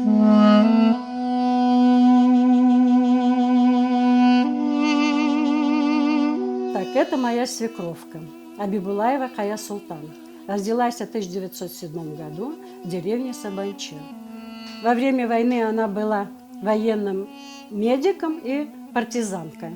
Так, это моя свекровка, Абибулаева Кая Султан. Родилась в 1907 году в деревне Сабанчи. Во время войны она была военным медиком и партизанкой.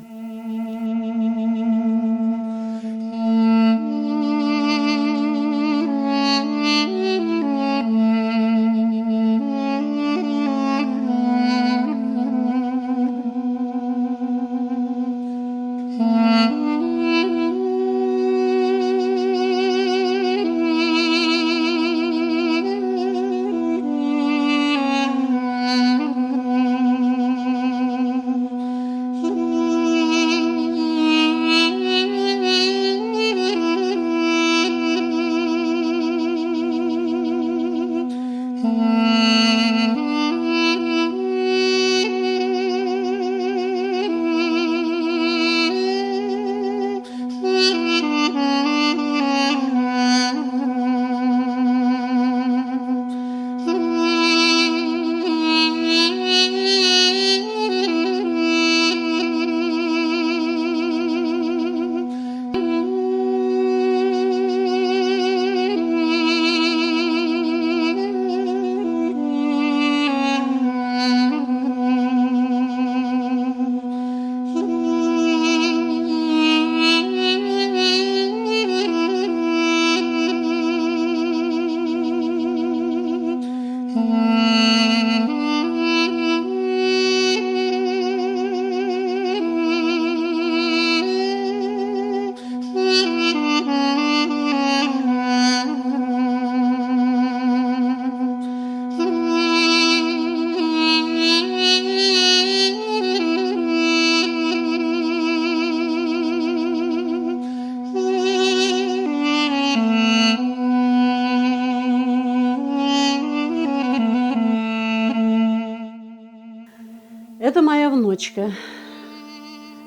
Это моя внучка,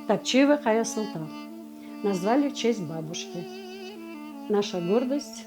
Топчиева Кая Султан. Назвали в честь бабушки. Наша гордость.